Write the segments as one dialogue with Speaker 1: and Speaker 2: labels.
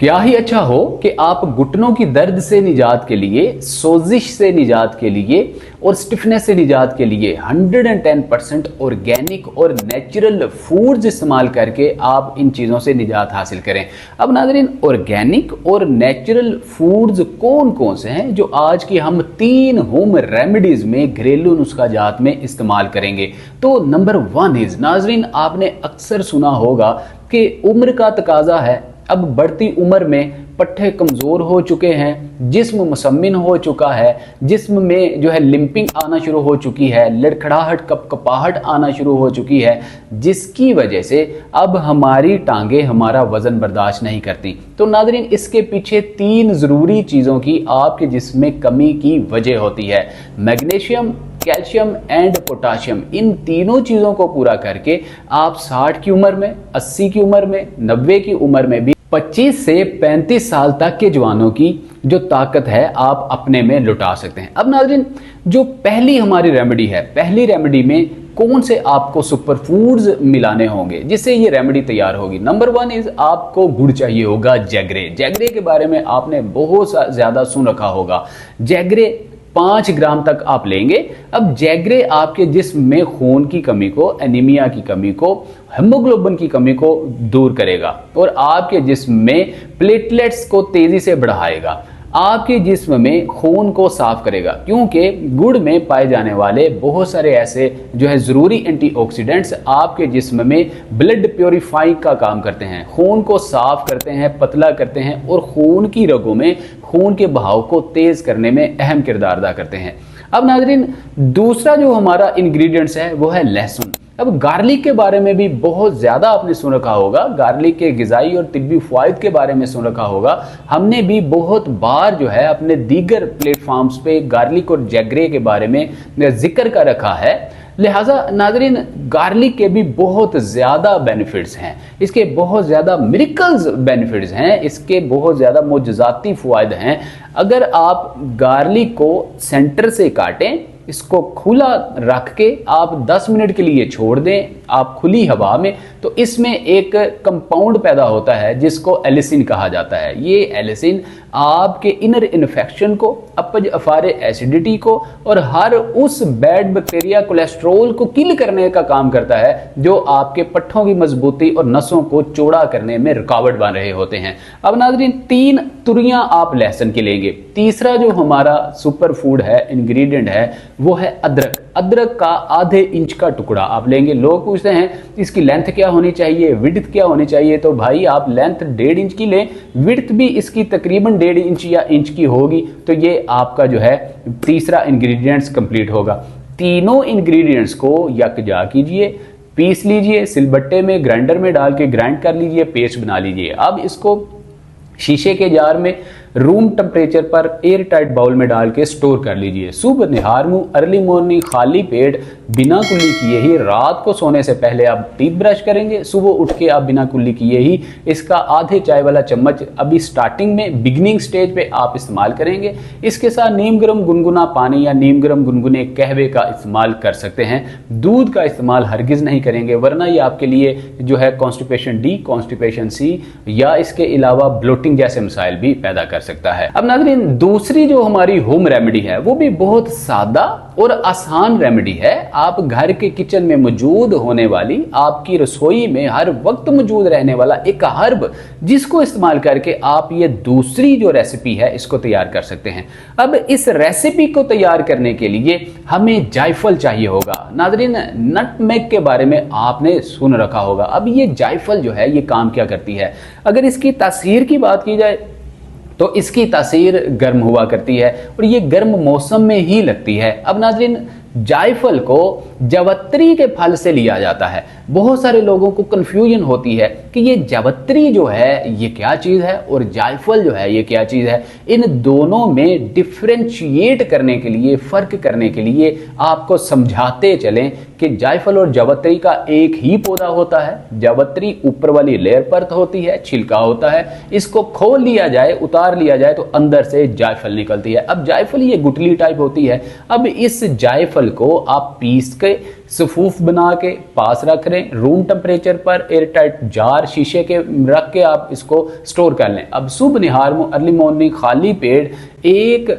Speaker 1: क्या ही अच्छा हो कि आप घुटनों की दर्द से निजात के लिए, सोजिश से निजात के लिए और स्टिफनेस से निजात के लिए 110% ऑर्गेनिक और नेचुरल फूड्स इस्तेमाल करके आप इन चीज़ों से निजात हासिल करें। अब नाज़रीन, ऑर्गेनिक और नेचुरल फूड्स कौन कौन से हैं जो आज की हम 3 होम रेमेडीज़ में, घरेलू नुस्खा जात में इस्तेमाल करेंगे। तो नंबर 1 इज़, नाज़रीन आपने अक्सर सुना होगा कि उम्र का तकाजा है। अब बढ़ती उम्र में पट्टे कमज़ोर हो चुके हैं, जिस्म मुसम्मिन हो चुका है, जिस्म में जो है लिम्पिंग आना शुरू हो चुकी है, लड़खड़ाहट कपकपाहट आना शुरू हो चुकी है, जिसकी वजह से अब हमारी टांगे हमारा वज़न बर्दाश्त नहीं करती। तो नाज़रीन, इसके पीछे 3 ज़रूरी चीज़ों की आपके जिस्म में कमी की वजह होती है। मैग्नीशियम, कैल्शियम एंड पोटाशियम, इन तीनों चीज़ों को पूरा करके आप 60 की उम्र में, 80 की उम्र में, 90 की उम्र में भी 25 से 35 साल तक के जवानों की जो ताकत है आप अपने में लुटा सकते हैं। अब नाज़रीन, जो पहली हमारी रेमेडी है, पहली रेमेडी में कौन से आपको सुपर फूड्स मिलाने होंगे जिससे ये रेमेडी तैयार होगी। नंबर 1 इज, आपको गुड़ चाहिए होगा जैगरे। जैगरे के बारे में आपने बहुत ज़्यादा सुन रखा होगा। जैगरे 5 ग्राम तक आप लेंगे। अब जैगरे आपके जिस्म में खून की कमी को, एनीमिया की कमी को, हेमोग्लोबिन की कमी को दूर करेगा और आपके जिस्म में प्लेटलेट्स को तेजी से बढ़ाएगा, आपके जिस्म में खून को साफ करेगा, क्योंकि गुड़ में पाए जाने वाले बहुत सारे ऐसे जो है ज़रूरी एंटीऑक्सीडेंट्स आपके जिस्म में ब्लड प्योरीफाई का काम करते हैं, खून को साफ करते हैं, पतला करते हैं और खून की रगों में खून के बहाव को तेज करने में अहम किरदार अदा करते हैं। अब नाज़रीन, दूसरा जो हमारा इंग्रेडिएंट्स है वो है लहसुन। अब गार्लिक के बारे में भी बहुत ज़्यादा आपने सुन रखा होगा, गार्लिक के ग़िज़ाई और तिब्बी फ़वाइद के बारे में सुन रखा होगा। हमने भी बहुत बार जो है अपने दीगर प्लेटफॉर्म्स पे गार्लिक और जैगरे के बारे में जिक्र कर रखा है। लिहाजा नाज़रीन, गार्लिक के भी बहुत ज़्यादा बेनिफिट्स हैं, इसके बहुत ज़्यादा मिरेकल्स बेनिफिट्स हैं, इसके बहुत ज़्यादा मोजज़ाती फ़वाइद हैं। अगर आप गार्लिक को सेंटर से काटें, इसको खुला रख के आप 10 मिनट के लिए छोड़ दें आप खुली हवा में, तो इसमें एक कंपाउंड पैदा होता है जिसको एलिसिन कहा जाता है। ये एलिसिन आपके इनर इन्फेक्शन को, अपज अफारे एसिडिटी को और हर उस बैड बैक्टीरिया कोलेस्ट्रोल को किल करने का काम करता है जो आपके पट्टों की मजबूती और नसों को चौड़ा करने में रुकावट बन रहे होते हैं। अब नाज़रीन, 3 तुरियां आप लहसुन की लेंगे। तीसरा जो हमारा सुपर फूड है, इंग्रेडिएंट है, वो है अदरक। अदरक का आधे इंच का टुकड़ा आप लेंगे। लोग पूछते हैं इसकी लेंथ क्या होनी चाहिए, विड्थ क्या होनी चाहिए, तो भाई आप लेंथ 1.5 इंच की लें, विड्थ भी इसकी तकरीबन 1.5 इंच या इंच की होगी। तो ये आपका जो है तीसरा इंग्रेडिएंट्स कंप्लीट होगा। तीनों इंग्रेडिएंट्स को यकजा कीजिए, पीस लीजिए, सिलबट्टे में ग्राइंडर में डाल के ग्राइंड कर लीजिए, पेस्ट बना लीजिए। अब इसको शीशे के जार में रूम टेम्परेचर पर एयर टाइट बाउल में डाल के स्टोर कर लीजिए। सुबह निहार मुंह, अर्ली मॉर्निंग, खाली पेट, बिना कुल्ली किए ही रात को सोने से पहले आप टीथ ब्रश करेंगे, सुबह उठ के आप बिना कुल्ली किए ही इसका आधे चाय वाला चम्मच अभी स्टार्टिंग में, बिगिनिंग स्टेज पे आप इस्तेमाल करेंगे। इसके साथ नीम गर्म गुनगुना पानी या नीम गर्म गुनगुने कहवे का इस्तेमाल कर सकते हैं। दूध का इस्तेमाल हरगिज नहीं करेंगे, वरना ये आपके लिए जो है कॉन्स्टिपेशन डी, कॉन्स्टिपेशन सी या इसके अलावा ब्लोटिंग जैसे मसाइल भी पैदा कर सकता है। अब नाज़रीन, दूसरी जो हमारी होम रेमेडी है वो भी बहुत सादा और आसान रेमेडी है। आप घर के किचन में मौजूद होने वाली, आपकी रसोई में हर वक्त मौजूद रहने वाला एक हर्ब, जिसको इस्तेमाल करके आप ये दूसरी जो रेसिपी है इसको तैयार कर सकते हैं। अब इस रेसिपी को तैयार करने के लिए हमें जायफल चाहिए होगा। नाज़रीन, नटमेग के बारे में आपने सुन रखा होगा। अब ये जायफल जो है ये काम क्या करती है, अगर इसकी तासीर की बात की जाए तो इसकी तासीर गर्म हुआ करती है और ये गर्म मौसम में ही लगती है। अब नाज़रीन, जायफल को जावित्री के फल से लिया जाता है। बहुत सारे लोगों को कंफ्यूजन होती है कि ये जावित्री जो है ये क्या चीज़ है और जायफल जो है ये क्या चीज़ है। इन दोनों में डिफ्रेंशिएट करने के लिए, फ़र्क करने के लिए आपको समझाते चलें कि जायफल और जावित्री का एक ही पौधा होता है। जावित्री ऊपर वाली लेयर पर होती है, छिलका होता है, इसको खोल लिया जाए, उतार लिया जाए तो अंदर से जायफल निकलती है। अब जायफल ये गुठली टाइप होती है। अब इस जायफल जायफल को आप पीस के सफूफ बना के पास रख लें, रूम टेम्परेचर पर एयरटाइट जार शीशे के रख के आप इसको स्टोर कर लें। अब सुबह निहार अर्ली मॉर्निंग खाली पेट 1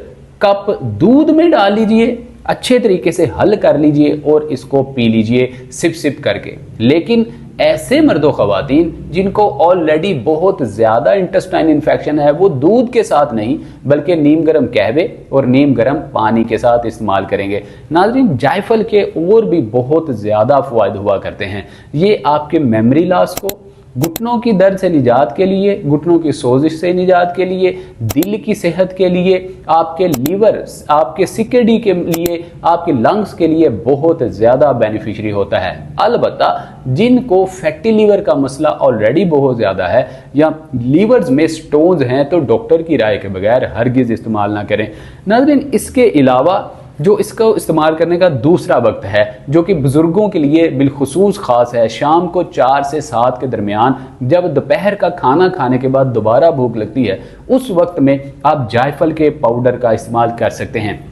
Speaker 1: कप दूध में डाल लीजिए, अच्छे तरीके से हल कर लीजिए और इसको पी लीजिए सिप सिप करके। लेकिन ऐसे मर्दों ख़वातीन जिनको ऑलरेडी बहुत ज़्यादा इंटेस्टाइन इन्फेक्शन है, वो दूध के साथ नहीं बल्कि नीम गर्म कहवे और नीम गर्म पानी के साथ इस्तेमाल करेंगे। नाज़रीन, जायफल के और भी बहुत ज़्यादा फ़वाइद हुआ करते हैं। ये आपके मेमोरी लॉस को, घुटनों की दर्द से निजात के लिए, घुटनों की सोजिश से निजात के लिए, दिल की सेहत के लिए, आपके लीवर, आपके सिकड़ी के लिए, आपके लंग्स के लिए बहुत ज़्यादा बेनिफिशियरी होता है। अलबत्ता जिनको फैटी लीवर का मसला ऑलरेडी बहुत ज़्यादा है या लीवर्स में स्टोन्स हैं तो डॉक्टर की राय के बगैर हरगिज़ इस्तेमाल ना करें। नाज़रीन, इसके अलावा जो इसको इस्तेमाल करने का दूसरा वक्त है जो कि बुजुर्गों के लिए बिलखुसूस ख़ास है, शाम को 4 से 7 के दरमियान जब दोपहर का खाना खाने के बाद दोबारा भूख लगती है, उस वक्त में आप जायफल के पाउडर का इस्तेमाल कर सकते हैं।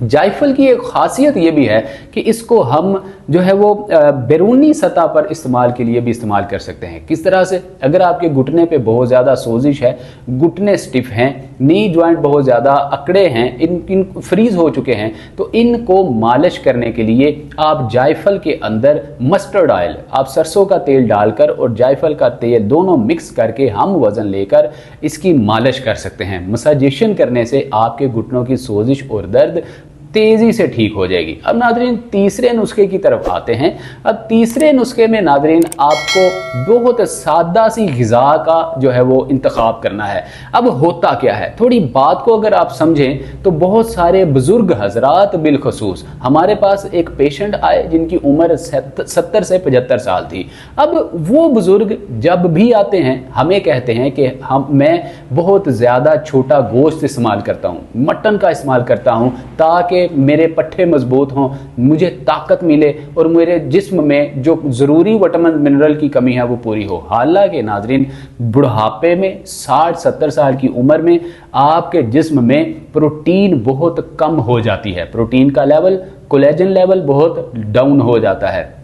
Speaker 1: जायफल की एक खासियत ये भी है कि इसको हम जो है वो बैरूनी सतह पर इस्तेमाल के लिए भी इस्तेमाल कर सकते हैं। किस तरह से? अगर आपके घुटने पे बहुत ज़्यादा सोजिश है, घुटने स्टिफ हैं, नी जॉइंट बहुत ज़्यादा अकड़े हैं, इन फ्रीज हो चुके हैं, तो इनको मालिश करने के लिए आप जायफल के अंदर मस्टर्ड ऑयल, आप सरसों का तेल डालकर और जायफल का तेल दोनों मिक्स करके हम वज़न लेकर इसकी मालिश कर सकते हैं। मसाजेशन करने से आपके घुटनों की सोजिश और दर्द तेजी से ठीक हो जाएगी। अब नादरीन, तीसरे नुस्खे की तरफ आते हैं। अब तीसरे नुस्खे में नादरीन आपको बहुत सादा सी ग़िज़ा का जो है वो इंतखाब करना है। अब होता क्या है, थोड़ी बात को अगर आप समझें तो बहुत सारे बुजुर्ग हजरात, बिलखसूस हमारे पास एक पेशेंट आए जिनकी उम्र 70 से 75 साल थी। अब वो बुजुर्ग जब भी आते हैं हमें कहते हैं कि मैं बहुत ज़्यादा छोटा गोश्त इस्तेमाल करता हूँ, मटन का इस्तेमाल करता हूँ ताकि मेरे पट्टे मजबूत हों, मुझे ताकत मिले और मेरे जिस्म में जो ज़रूरी विटामिन मिनरल की कमी है वो पूरी हो। हालांकि नाजरीन, बुढ़ापे में 60-70 साल की उम्र में आपके जिस्म में प्रोटीन बहुत कम हो जाती है, प्रोटीन का लेवल, कोलेजन लेवल बहुत डाउन हो जाता है।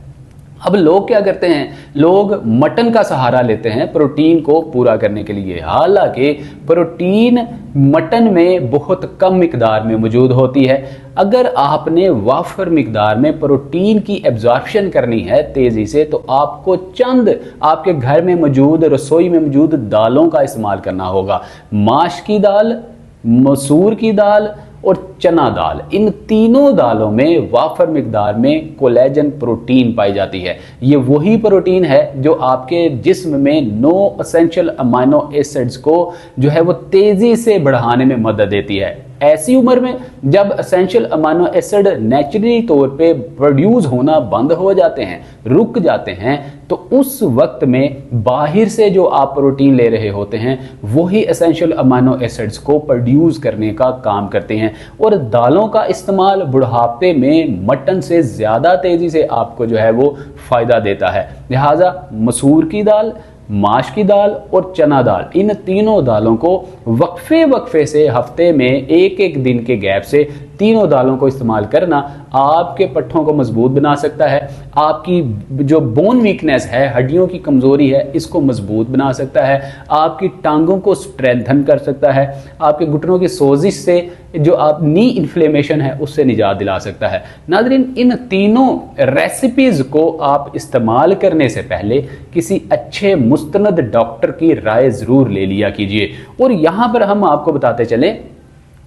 Speaker 1: अब लोग क्या करते हैं, लोग मटन का सहारा लेते हैं प्रोटीन को पूरा करने के लिए। हालांकि प्रोटीन मटन में बहुत कम मिकदार में मौजूद होती है। अगर आपने वाफर मिकदार में प्रोटीन की एब्जॉर्प्शन करनी है तेज़ी से, तो आपको चंद आपके घर में मौजूद, रसोई में मौजूद दालों का इस्तेमाल करना होगा। माश की दाल, मसूर की दाल और चना दाल, इन तीनों दालों में वाफर मिकदार में कोलेजन प्रोटीन पाई जाती है। ये वही प्रोटीन है जो आपके जिस्म में 9 एसेंशियल अमाइनो एसिड्स को जो है वो तेजी से बढ़ाने में मदद देती है। ऐसी उम्र में जब एसेंशियल अमाइनो एसिड नेचुरली तौर पे प्रोड्यूस होना बंद हो जाते हैं, रुक जाते हैं, तो उस वक्त में बाहर से जो आप प्रोटीन ले रहे होते हैं वही एसेंशियल अमाइनो एसिड्स को प्रोड्यूस करने का काम करते हैं। और दालों का इस्तेमाल बुढ़ापे में मटन से ज़्यादा तेज़ी से आपको जो है वो फ़ायदा देता है। लिहाजा मसूर की दाल, माश की दाल और चना दाल, इन तीनों दालों को वक्फे से हफ्ते में एक दिन के गैप से तीनों दालों को इस्तेमाल करना आपके पट्ठों को मजबूत बना सकता है। आपकी जो बोन वीकनेस है, हड्डियों की कमजोरी है, इसको मजबूत बना सकता है। आपकी टांगों को स्ट्रेंथन कर सकता है। आपके घुटनों की सोजिश से जो आप नी इन्फ्लेमेशन है उससे निजात दिला सकता है। नाज़रीन, इन तीनों रेसिपीज को आप इस्तेमाल करने से पहले किसी अच्छे मुस्तनद डॉक्टर की राय जरूर ले लिया कीजिए। और यहां पर हम आपको बताते चले,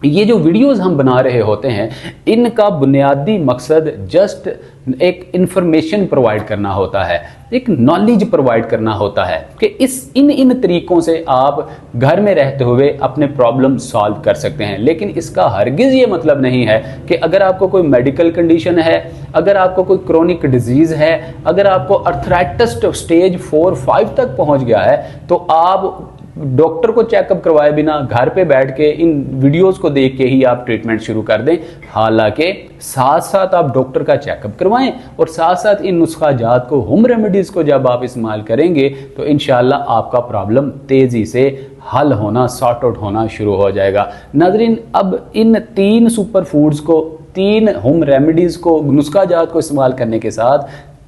Speaker 1: ये जो वीडियोस हम बना रहे होते हैं इनका बुनियादी मकसद जस्ट एक इंफॉर्मेशन प्रोवाइड करना होता है, एक नॉलेज प्रोवाइड करना होता है कि इन तरीकों से आप घर में रहते हुए अपने प्रॉब्लम सॉल्व कर सकते हैं। लेकिन इसका हरगिज ये मतलब नहीं है कि अगर आपको कोई मेडिकल कंडीशन है, अगर आपको कोई क्रोनिक डिजीज है, अगर आपको अर्थराइटिस स्टेज 4-5 तक पहुंच गया है तो आप डॉक्टर को चेकअप करवाए बिना घर पे बैठ के इन वीडियोस को देख के ही आप ट्रीटमेंट शुरू कर दें। हालांकि साथ साथ आप डॉक्टर का चेकअप करवाएं और साथ साथ इन नुस्खा जात को, होम रेमेडीज को जब आप इस्तेमाल करेंगे तो इंशाल्लाह आपका प्रॉब्लम तेजी से हल होना, सॉर्ट आउट होना शुरू हो जाएगा। नाज़रीन, अब इन 3 सुपर फूड्स को 3 होम रेमेडीज़ को, नुस्खा जात को इस्तेमाल करने के साथ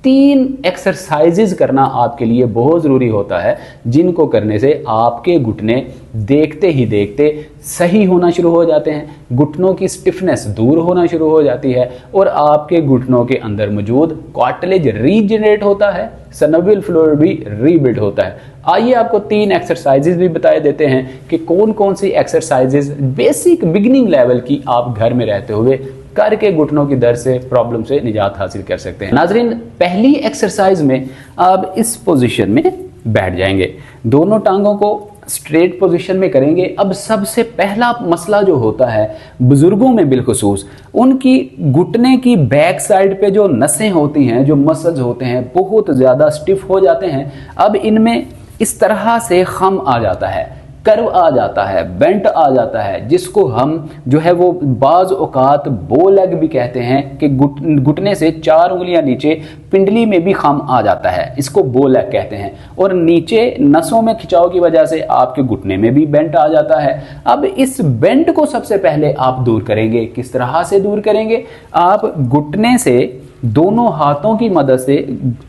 Speaker 1: 3 एक्सरसाइजेज करना आपके लिए बहुत ज़रूरी होता है, जिनको करने से आपके घुटने देखते ही देखते सही होना शुरू हो जाते हैं, घुटनों की स्टिफनेस दूर होना शुरू हो जाती है और आपके घुटनों के अंदर मौजूद कार्टिलेज रीजनरेट होता है, सनोवियल फ्लूइड भी रीबिल्ड होता है। आइए आपको 3 एक्सरसाइजेज भी बताए देते हैं कि कौन कौन सी एक्सरसाइजेज बेसिक बिगिनिंग लेवल की आप घर में रहते हुए करके घुटनों की दर्द से, प्रॉब्लम से निजात हासिल कर सकते हैं। नाजरीन, पहली एक्सरसाइज में आप इस पोजीशन में बैठ जाएंगे, दोनों टांगों को स्ट्रेट पोजीशन में करेंगे। अब सबसे पहला मसला जो होता है बुजुर्गों में बिलखुसूस, उनकी घुटने की बैक साइड पे जो नसें होती हैं, जो मसल्स होते हैं, बहुत ज़्यादा स्टिफ हो जाते हैं। अब इनमें इस तरह से खम आ जाता है, कर्व आ जाता है, बेंट आ जाता है, जिसको हम जो है वो बाज औकात बो लेग भी कहते हैं कि घुटने से 4 उंगलियां नीचे पिंडली में भी खम आ जाता है, इसको बो लेग कहते हैं। और नीचे नसों में खिंचाव की वजह से आपके घुटने में भी बेंट आ जाता है। अब इस बेंट को सबसे पहले आप दूर करेंगे। किस तरह से दूर करेंगे? आप घुटने से दोनों हाथों की मदद से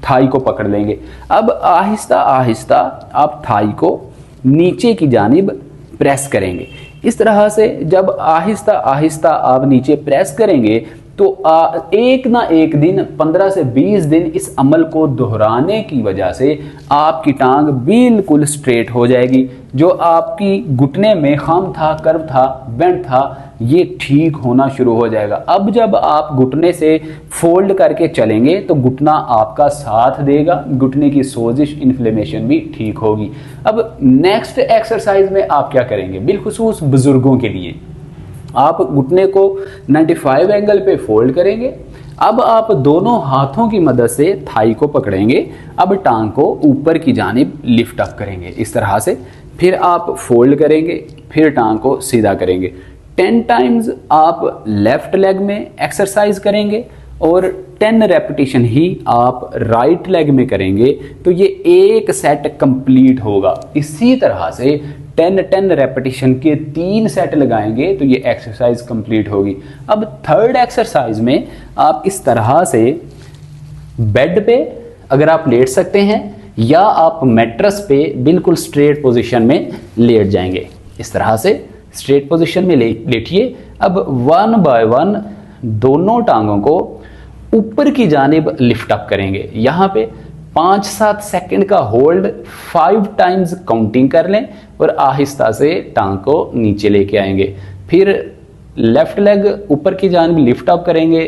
Speaker 1: थाई को पकड़ लेंगे। अब आहिस्ता आहिस्ता आप थाई को नीचे की जानिब प्रेस करेंगे। इस तरह से जब आहिस्ता आहिस्ता आप नीचे प्रेस करेंगे तो एक ना एक दिन 15 से 20 दिन इस अमल को दोहराने की वजह से आपकी टांग बिल्कुल स्ट्रेट हो जाएगी। जो आपकी घुटने में खम था, कर्व था, बेंट था, ये ठीक होना शुरू हो जाएगा। अब जब आप घुटने से फोल्ड करके चलेंगे तो घुटना आपका साथ देगा, घुटने की सोजिश, इन्फ्लेमेशन भी ठीक होगी। अब नेक्स्ट एक्सरसाइज में आप क्या करेंगे? बिलखुसूस बुजुर्गों के लिए आप घुटने को 95 एंगल पे फोल्ड करेंगे। अब आप दोनों हाथों की मदद से थाई को पकड़ेंगे। अब टांग को ऊपर की जानिब लिफ्ट अप करेंगे इस तरह से, फिर आप फोल्ड करेंगे, फिर टांग को सीधा करेंगे। 10 टाइम्स आप लेफ्ट लेग में एक्सरसाइज करेंगे और 10 रेपिटेशन ही आप राइट लेग में करेंगे तो ये एक सेट कंप्लीट होगा। इसी तरह से 10 रेपिटेशन के 3 सेट लगाएंगे तो ये एक्सरसाइज कंप्लीट होगी। अब थर्ड एक्सरसाइज में आप इस तरह से बेड पे अगर आप लेट सकते हैं या आप मैट्रेस पे बिल्कुल स्ट्रेट पोजीशन में लेट जाएंगे। इस तरह से स्ट्रेट पोजीशन में लेटिए। अब 1 बाय 1 दोनों टांगों को ऊपर की जानिब लिफ्ट अप करेंगे। यहाँ पे 5-7 सेकंड का होल्ड 5 टाइम्स काउंटिंग कर लें और आहिस्ता से टांग को नीचे लेके आएंगे। फिर लेफ्ट लेग ऊपर की जानिब लिफ्ट अप करेंगे,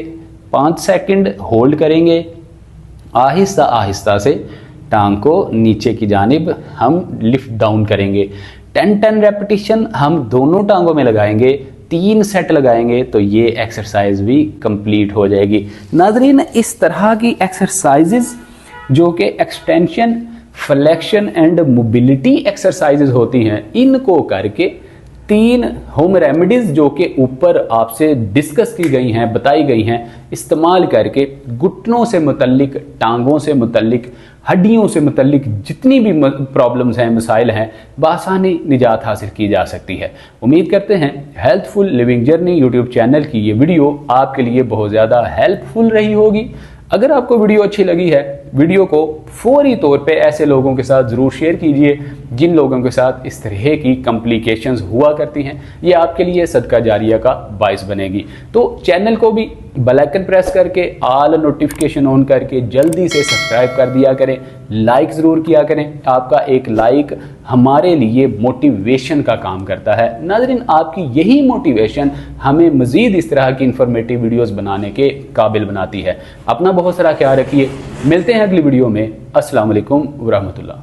Speaker 1: 5 सेकंड होल्ड करेंगे, आहिस्ता आहिस्ता से टांग को नीचे की जानिब हम लिफ्ट डाउन करेंगे। 10 रेपिटेशन हम दोनों टांगों में लगाएंगे, 3 सेट लगाएंगे तो ये एक्सरसाइज भी कंप्लीट हो जाएगी। नाजरीन, इस तरह की एक्सरसाइजेज जो कि extension, flexion and mobility exercises होती हैं, इनको करके 3 होम रेमेडीज जो कि ऊपर आपसे डिस्कस की गई हैं, बताई गई हैं, इस्तेमाल करके घुटनों से मुतल्लिक, टांगों से मुतल्लिक, हड्डियों से मुतल्लिक जितनी भी प्रॉब्लम्स हैं, मसाइल हैं, बआसानी निजात हासिल की जा सकती है। उम्मीद करते हैं healthful living journey YouTube channel की ये वीडियो आपके लिए बहुत ज़्यादा हेल्पफुल रही होगी। अगर आपको वीडियो अच्छी लगी है, वीडियो को फौरी तौर पे ऐसे लोगों के साथ ज़रूर शेयर कीजिए जिन लोगों के साथ इस तरह की कॉम्प्लिकेशंस हुआ करती हैं। ये आपके लिए सदका जारिया का बाइस बनेगी। तो चैनल को भी बेल आइकन प्रेस करके ऑल नोटिफिकेशन ऑन करके जल्दी से सब्सक्राइब कर दिया करें, लाइक ज़रूर किया करें। आपका एक लाइक हमारे लिए मोटिवेशन का काम करता है। नाज़रीन, आपकी यही मोटिवेशन हमें मज़ीद इस तरह की इंफॉर्मेटिव वीडियोस बनाने के काबिल बनाती है। अपना बहुत सारा ख्याल रखिए। मिलते हैं अगली वीडियो में। अस्सलाम वालेकुम व रहमतुल्लाह।